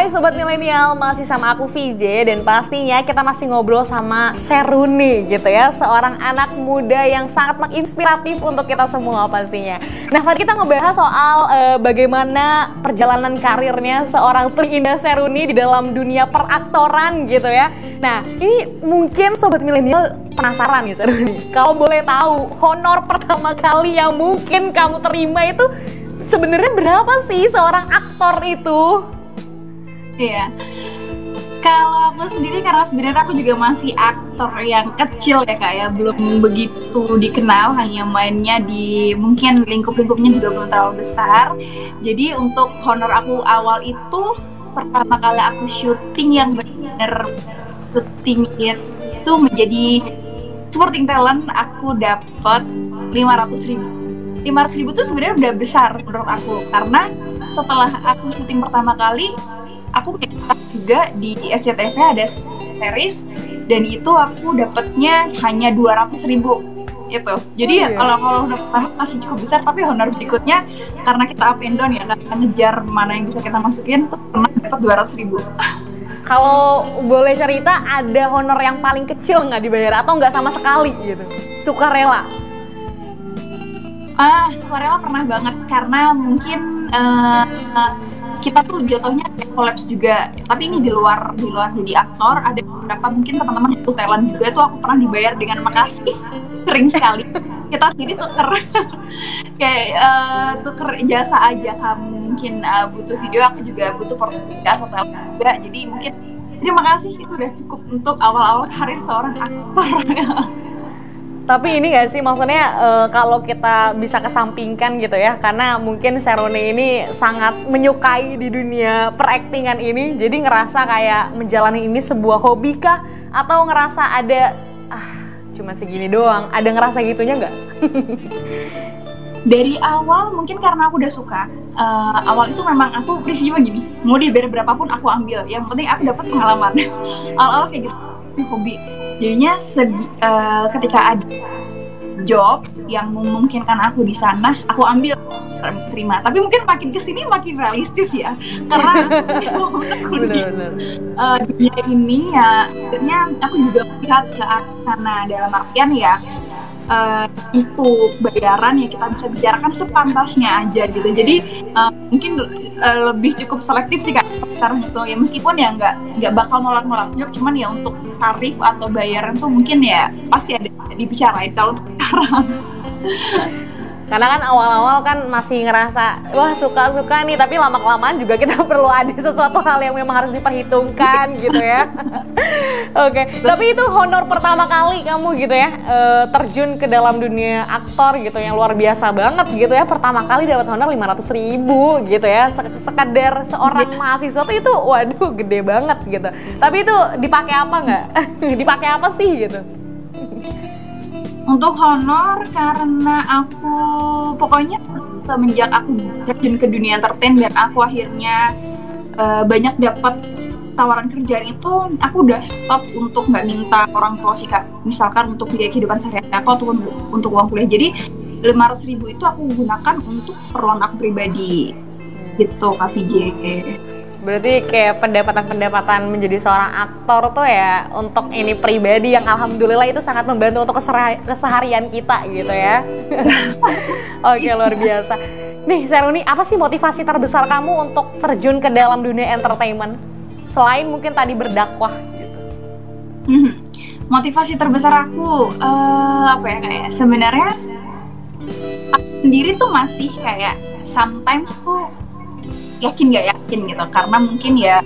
Hai Sobat Milenial, masih sama aku VJ dan pastinya kita masih ngobrol sama Seruni gitu ya. Seorang anak muda yang sangat menginspiratif untuk kita semua pastinya. Nah, tadi kita ngebahas soal bagaimana perjalanan karirnya seorang Indah Seruni di dalam dunia peraktoran gitu ya. Nah, ini mungkin Sobat Milenial penasaran nih Seruni. Kalau boleh tahu, honor pertama kali yang mungkin kamu terima itu sebenarnya berapa sih seorang aktor itu? Iya, kalau aku sendiri karena sebenarnya aku juga masih aktor yang kecil ya kak ya, belum begitu dikenal, hanya mainnya di mungkin lingkup-lingkupnya juga belum terlalu besar. Jadi untuk honor aku awal itu pertama kali aku syuting yang benar syuting itu menjadi supporting talent, aku dapat 500.000. 500.000 tuh sebenarnya udah besar menurut aku, karena setelah aku syuting pertama kali aku juga di SCTV ada series dan itu aku dapatnya hanya 200.000 gitu. Jadi kalau udah pertama masih cukup besar, tapi honor berikutnya karena kita up and down ya, nggak ngejar mana yang bisa kita masukin, tuh pernah dapat 200.000. Kalau boleh cerita, ada honor yang paling kecil nggak dibayar atau nggak sama sekali gitu? Sukarela? Sukarela pernah banget, karena mungkin kita tuh jatuhnya kolaps juga, tapi ini di luar jadi aktor. Ada beberapa mungkin teman-teman itu talent juga tuh aku pernah dibayar dengan makasih sering sekali. Kita sendiri tuker kayak tuker jasa aja, kamu mungkin butuh video, aku juga butuh portfolio jasa talent juga, jadi mungkin terima kasih, itu udah cukup untuk awal-awal karir seorang aktor. Tapi ini gak sih, maksudnya kalau kita bisa kesampingkan gitu ya, karena mungkin Seruni ini sangat menyukai di dunia peraktingan ini, jadi ngerasa kayak menjalani ini sebuah hobi kah? Atau ngerasa ada, cuma segini doang, ada ngerasa gitunya nggak? Dari awal mungkin karena aku udah suka, awal itu memang aku prinsipnya gini, mau dibayar berapapun aku ambil, yang penting aku dapat pengalaman. Awal-awal kayak gitu, hobi. Jadinya ketika ada job yang memungkinkan aku di sana, aku ambil, terima. Tapi mungkin makin kesini makin realistis ya, karena aku di dunia ini ya, akhirnya aku juga melihat ke sana dalam artian ya, itu bayaran ya kita bisa bicarakan sepantasnya aja gitu. Jadi mungkin lebih cukup selektif sih kak sekarang gitu ya, meskipun ya nggak bakal nolak job, cuman ya untuk tarif atau bayaran tuh mungkin ya pasti ada dibicarain kalau untuk sekarang. Karena kan awal-awal kan masih ngerasa wah suka-suka nih, tapi lama-kelamaan juga kita perlu ada sesuatu hal yang memang harus diperhitungkan gitu ya. Oke. Tapi itu honor pertama kali kamu gitu ya terjun ke dalam dunia aktor gitu, yang luar biasa banget gitu ya. Pertama kali dapat honor 500.000 gitu ya. Sekadar seorang mahasiswa tuh itu waduh gede banget gitu. Tapi itu dipakai apa nggak? Dipakai apa sih gitu? Untuk honor, karena aku pokoknya semenjak aku terjun ke dunia entertain dan aku akhirnya banyak dapat tawaran kerjaan itu, aku udah stop untuk nggak minta orang tua sih kak. Misalkan untuk biaya kehidupan sehari-hari aku ataupun untuk uang kuliah. Jadi 500.000 itu aku gunakan untuk keperluan aku pribadi gitu kak VJ. Berarti kayak pendapatan menjadi seorang aktor tuh ya untuk ini pribadi yang alhamdulillah itu sangat membantu untuk keseharian kita gitu ya. Oke, luar biasa. Nih Seruni, apa sih motivasi terbesar kamu untuk terjun ke dalam dunia entertainment? Selain mungkin tadi berdakwah gitu. Motivasi terbesar aku apa ya, kayak sebenarnya aku sendiri tuh masih kayak sometimes tuh yakin gak yakin gitu, karena mungkin ya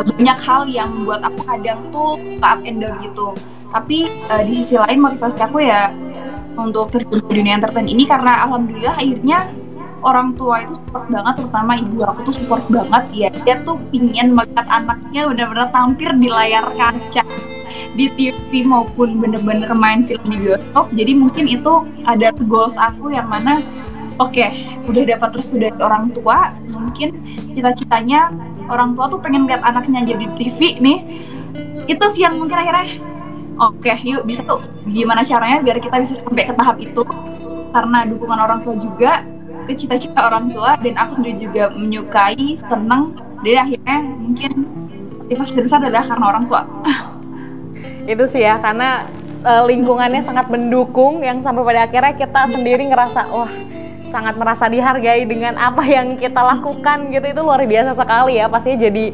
banyak hal yang membuat aku kadang tuh up and down gitu. Tapi di sisi lain motivasi aku ya untuk terjun ke dunia entertain ini karena alhamdulillah akhirnya orang tua itu support banget, terutama ibu aku tuh support banget ya. Dia tuh pingin melihat anaknya benar-benar tampil di layar kaca, di TV maupun bener-bener main film di bioskop. Jadi mungkin itu ada goals aku yang mana oke, udah dapat restu dari orang tua, mungkin cita-citanya orang tua tuh pengen lihat anaknya jadi TV nih. Itu sih yang mungkin akhirnya oke, yuk bisa tuh gimana caranya biar kita bisa sampai ke tahap itu, karena dukungan orang tua juga ke cita-cita orang tua, dan aku sendiri juga menyukai, seneng Jadi akhirnya mungkin motivasi terbesar adalah karena orang tua. Itu sih ya, karena lingkungannya sangat mendukung, yang sampai pada akhirnya kita sendiri ngerasa wah sangat merasa dihargai dengan apa yang kita lakukan gitu. Itu luar biasa sekali ya, pastinya jadi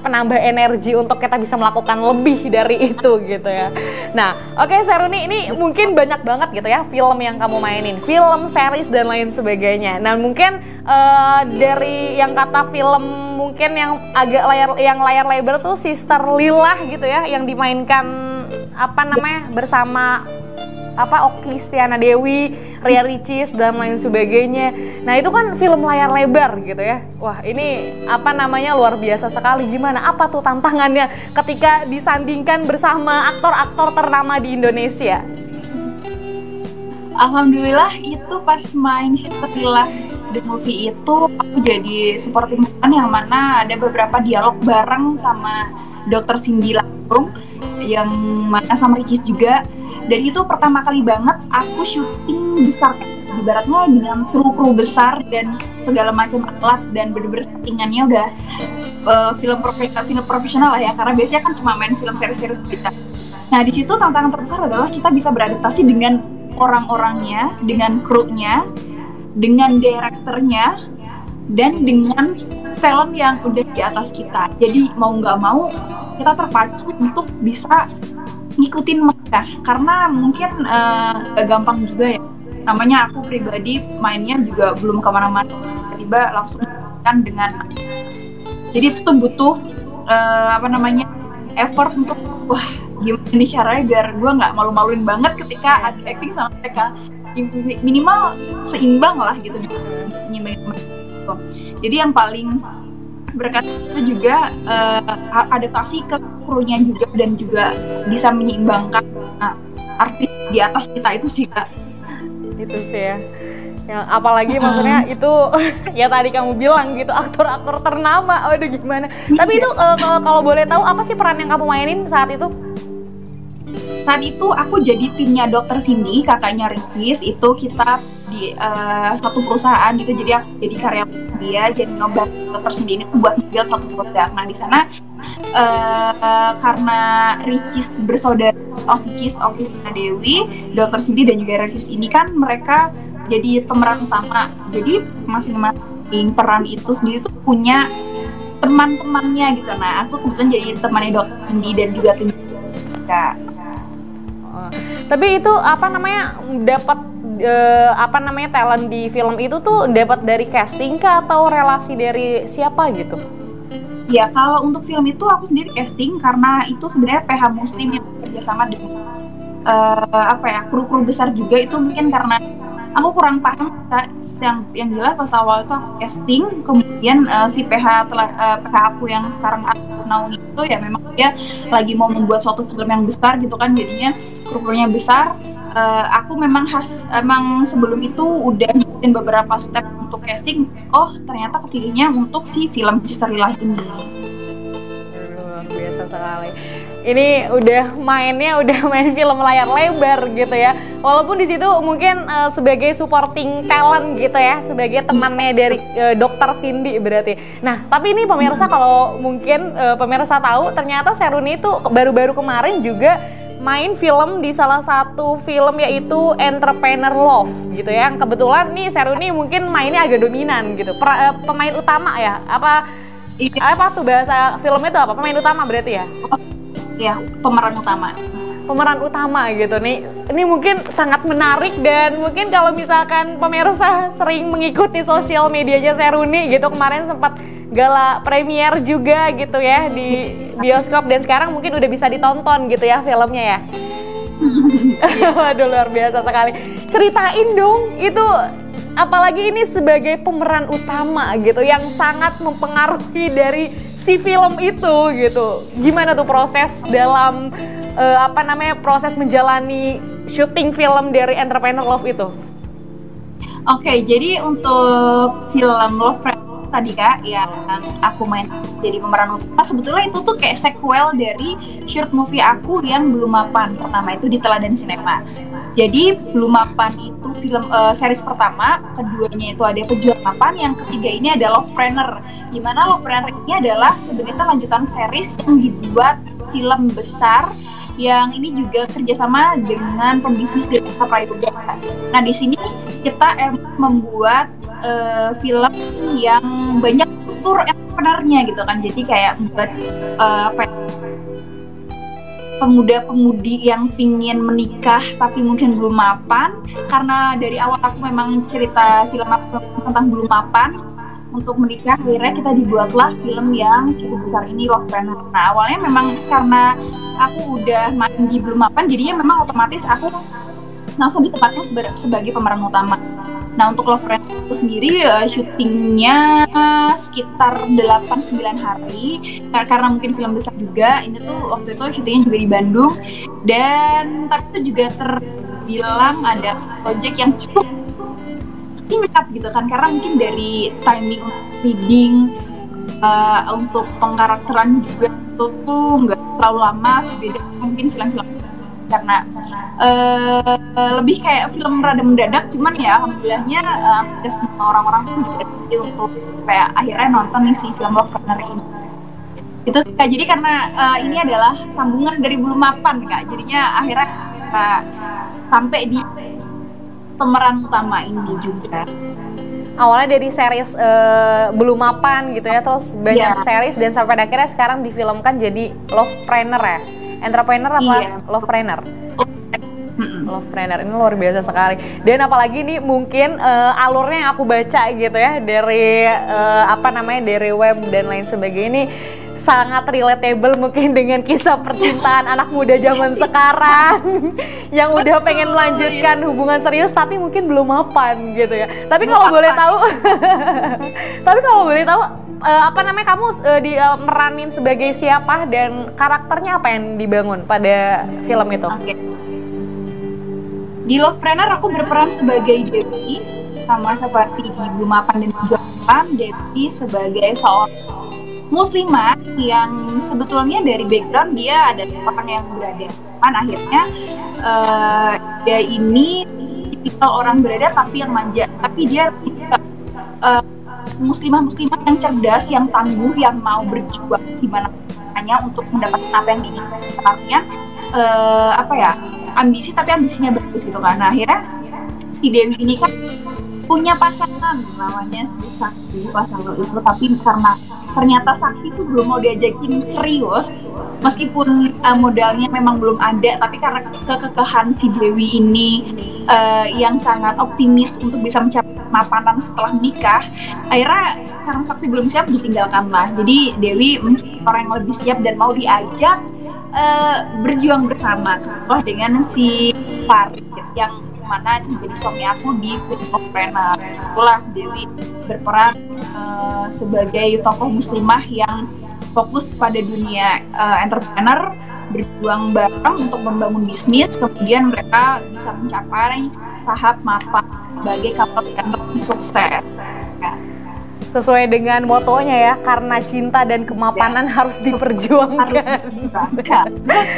penambah energi untuk kita bisa melakukan lebih dari itu gitu ya. Nah oke, Seruni, ini mungkin banyak banget gitu ya film yang kamu mainin, film, series dan lain sebagainya. Nah mungkin dari yang kata film mungkin yang agak layar lebar tuh Sister Lila gitu ya, yang dimainkan bersama Okky Stiana Dewi, Ria Ricis dan lain sebagainya. Nah itu kan film layar lebar gitu ya. Wah ini luar biasa sekali. Gimana, apa tuh tantangannya ketika disandingkan bersama aktor-aktor ternama di Indonesia? Alhamdulillah itu pas main Sister The Movie itu aku jadi supporting peran yang mana ada beberapa dialog bareng sama Dr. Cindy langsung, yang mana sama Ricis juga. Dan itu pertama kali banget aku syuting besar, ibaratnya dengan kru besar dan segala macam alat, dan bener-bener settingannya udah film profesional lah ya, karena biasanya kan cuma main film seri-seri kita. Nah di situ tantangan terbesar adalah kita bisa beradaptasi dengan orang-orangnya, dengan krunya, dengan direkturnya, dan dengan talent yang udah di atas kita. Jadi mau nggak mau kita terpacu untuk bisa ngikutin mereka, karena mungkin gak gampang juga ya. Namanya aku pribadi mainnya juga belum kemana-mana, tiba-tiba langsung kan dengan. Jadi itu tuh butuh effort untuk wah gimana nih caranya biar gue nggak malu-maluin banget ketika ada acting sama mereka. Minimal seimbang lah gitu, nyimbangin mereka. Jadi yang paling berkat itu juga adaptasi ke krunya juga, dan juga bisa menyeimbangkan artis di atas kita itu sih Kak. Itu sih ya. Yang apalagi maksudnya itu ya tadi kamu bilang gitu, aktor-aktor ternama. Aduh gimana. Tapi itu kalau boleh tahu apa sih peran yang kamu mainin saat itu? Saat itu aku jadi timnya Dr. Cindy, kakaknya Ricis. Itu kita di satu perusahaan gitu, jadi aku jadi karyawan dia, jadi ngebantu Dr. Cindy ini buat build satu produk. Nah di sana karena Ricis bersaudara Okky Stiana Dewi, Dr. Cindy dan juga Ricis ini kan mereka jadi pemeran utama. Jadi masing-masing peran itu sendiri tuh punya teman-temannya gitu. Nah aku kebetulan jadi temannya Dr. Cindy dan juga tim kita. Tapi itu dapat talent di film itu tuh dapat dari casting kah atau relasi dari siapa gitu? Ya kalau untuk film itu aku sendiri casting, karena itu sebenarnya PH Muslim yang bekerjasama dengan kru besar juga. Itu mungkin karena aku kurang paham yang jelas pas awal itu aku casting, kemudian si PH aku yang sekarang aku naungi itu ya memang dia lagi mau membuat suatu film yang besar gitu kan, jadinya kru-krunya besar. Aku memang sebelum itu udah ngikutin beberapa step untuk casting. Oh ternyata kepilihnya untuk si film Sister Lila ini. Luar biasa sekali. Ini udah main film layar lebar gitu ya. Walaupun di situ mungkin sebagai supporting talent gitu ya, sebagai temannya dari Dr. Cindy berarti. Nah, tapi ini pemirsa, kalau mungkin pemirsa tahu, ternyata Seruni itu baru-baru kemarin juga main film di salah satu film, yaitu Entrepreneur Love gitu ya. Yang kebetulan nih Seruni mungkin mainnya agak dominan gitu. Pemain utama ya? Apa tuh bahasa filmnya itu apa? Pemain utama berarti ya? Ya, pemeran utama gitu nih. Ini mungkin sangat menarik, dan mungkin kalau misalkan pemirsa sering mengikuti sosial medianya Seruni gitu, kemarin sempat gala premier juga gitu ya di bioskop, dan sekarang mungkin udah bisa ditonton gitu ya filmnya ya. Waduh luar biasa sekali. Ceritain dong itu, apalagi ini sebagai pemeran utama gitu yang sangat mempengaruhi dari si film itu gitu. Gimana tuh proses dalam proses menjalani syuting film dari Entrepreneur Love itu? Oke, jadi untuk film Love Friend tadi Kak yang aku main jadi pemeran utama, sebetulnya itu tuh kayak sequel dari short movie aku yang belum mapan pertama itu di Teladan Cinema. Jadi Belum Mapan itu film series pertama, keduanya itu ada Pejuang Mapan, yang ketiga ini ada Lovepreneur. Dimana Lovepreneur ini adalah sebenarnya lanjutan series yang dibuat film besar, yang ini juga kerjasama dengan pembisnis Dewasa Prayoga. Nah di sini kita membuat film yang banyak unsur entrepreneurnya gitu kan. Jadi kayak buat pemuda-pemudi yang pingin menikah tapi mungkin belum mapan, karena dari awal aku memang cerita film aku tentang belum mapan untuk menikah, akhirnya kita dibuatlah film yang cukup besar ini, Lovepreneur. Nah awalnya memang karena aku udah main di belum mapan, jadinya memang otomatis aku langsung ditempatkan sebagai pemeran utama. Nah untuk Lovepreneur itu sendiri syutingnya sekitar 8-9 hari, karena mungkin film besar juga. Ini tuh waktu itu syutingnya juga di Bandung, dan tapi itu juga terbilang ada project yang cukup singkat gitu kan, karena mungkin dari timing reading untuk pengkarakteran juga itu tuh nggak terlalu lama, beda mungkin film-film karena lebih kayak film rada mendadak. Cuman ya alhamdulillahnya tidak semua orang-orang tuh juga untuk kayak akhirnya nonton nih si film Lovepreneur ini. Itu sih, jadi karena ini adalah sambungan dari Belum Mapan Kak, jadinya akhirnya sampai di pemeran utama ini juga. Awalnya dari series Belum Mapan gitu ya, terus banyak series dan sampai akhirnya sekarang difilmkan jadi Lovepreneur ya. Entrepreneur apa? Lovepreneur. Lovepreneur ini luar biasa sekali. Dan apalagi nih mungkin alurnya yang aku baca gitu ya dari dari web dan lain sebagainya, ini sangat relatable mungkin dengan kisah percintaan anak muda zaman sekarang yang udah pengen melanjutkan hubungan serius tapi mungkin belum mapan gitu ya. Tapi kalau boleh tahu kamu meranin sebagai siapa dan karakternya apa yang dibangun pada film itu? Okay. Di Lovepreneur aku berperan sebagai Dewi, sama seperti di Belum Mapan dan Pejuang Mapan. Dewi sebagai seorang muslimah yang sebetulnya dari background dia ada orang yang berada, akhirnya dia ini tipikal orang berada tapi yang manja, tapi dia muslimah yang cerdas, yang tangguh, yang mau berjuang gimana hanya untuk mendapatkan apa yang diinginkan. Artinya ambisi, tapi ambisinya bagus gitu kan. Nah akhirnya si Dewi ini kan punya pasangan namanya si Sakti, pasangan itu, tapi karena ternyata Sakti itu belum mau diajakin serius, meskipun modalnya memang belum ada, tapi karena kekekahan si Dewi ini yang sangat optimis untuk bisa mencapai mapanan setelah menikah, akhirnya karena Sakti belum siap, ditinggalkan lah. Jadi Dewi mencari orang yang lebih siap dan mau diajak berjuang bersama dengan si Farid yang mana menjadi suami aku di Lovepreneur. Itulah Dewi berperan sebagai tokoh muslimah yang fokus pada dunia entrepreneur, berjuang bareng untuk membangun bisnis, kemudian mereka bisa mencapai tahap mapan sebagai couple entrepreneur sukses. Sesuai dengan motonya ya, karena cinta dan kemapanan harus diperjuangkan.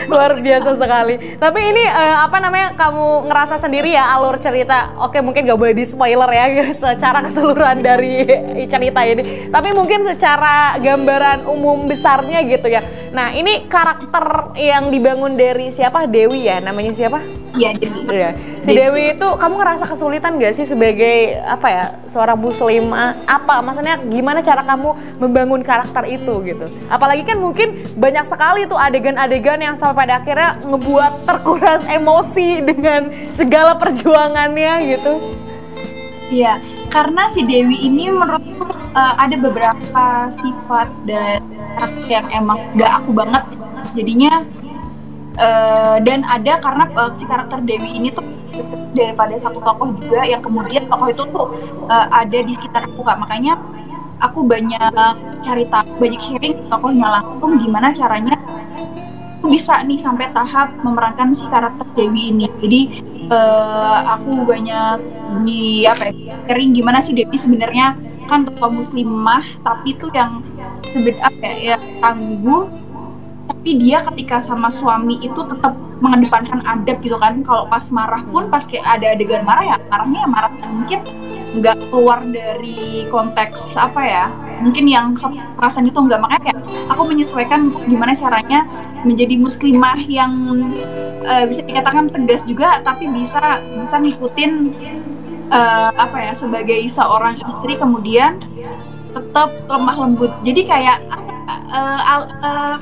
Luar biasa sekali. Tapi ini kamu ngerasa sendiri ya alur cerita, oke mungkin gak boleh di spoiler ya secara keseluruhan dari cerita ini, tapi mungkin secara gambaran umum besarnya gitu ya. Nah ini karakter yang dibangun dari siapa? Dewi ya, namanya siapa? Iya, Dewi. Iya. Si Dewi itu kamu ngerasa kesulitan gak sih sebagai seorang muslimah? Maksudnya gimana cara kamu membangun karakter itu gitu? Apalagi kan mungkin banyak sekali tuh adegan-adegan yang sampai pada akhirnya ngebuat terkuras emosi dengan segala perjuangannya gitu. Iya, karena si Dewi ini menurutku ada beberapa sifat dan karakter yang emang gak aku banget. Jadinya dan ada karena si karakter Dewi ini tuh daripada satu tokoh juga yang kemudian tokoh itu tuh ada di sekitar aku Kak. Makanya aku banyak cari tahu, banyak sharing tokohnya langsung gimana caranya aku bisa nih sampai tahap memerankan si karakter Dewi ini. Jadi aku banyak sharing gimana sih Dewi sebenarnya kan tokoh muslimah tapi tuh yang tangguh, tapi dia ketika sama suami itu tetap mengedepankan adab gitu kan. Kalau pas marah pun, pas kayak ada adegan marah ya marahnya ya marah yang mungkin nggak keluar dari konteks apa ya, mungkin yang perasaan itu nggak, makanya kayak aku menyesuaikan gimana caranya menjadi muslimah yang bisa dikatakan tegas juga, tapi bisa ngikutin apa ya, sebagai seorang istri kemudian tetap lemah lembut. Jadi kayak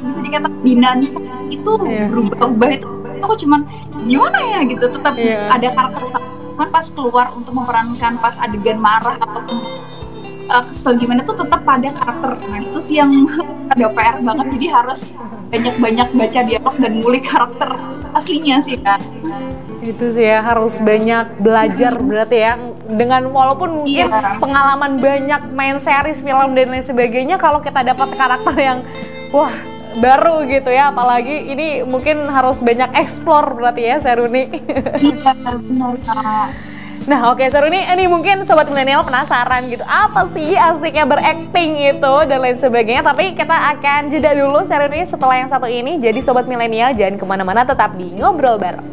bisa dikatakan dinamika itu berubah-ubah itu aku cuman gimana ya gitu, tetap ada karakter cuman pas keluar untuk memerankan pas adegan marah ataupun kesel gimana tuh tetap pada karakter. Nah itu sih yang ada PR banget, jadi harus banyak-banyak baca dialog dan ngulik karakter aslinya sih kan. Itu sih ya, harus banyak belajar berarti ya, dengan walaupun mungkin pengalaman banyak main series, film dan lain sebagainya, kalau kita dapat karakter yang wah baru gitu ya, apalagi ini mungkin harus banyak explore berarti ya Seruni. Iya benar Kak. Nah oke Seruni, ini mungkin sobat milenial penasaran gitu, apa sih asiknya berakting itu dan lain sebagainya, tapi kita akan jeda dulu Seruni setelah yang satu ini. Jadi sobat milenial jangan kemana-mana, tetap di Ngobrol Bareng.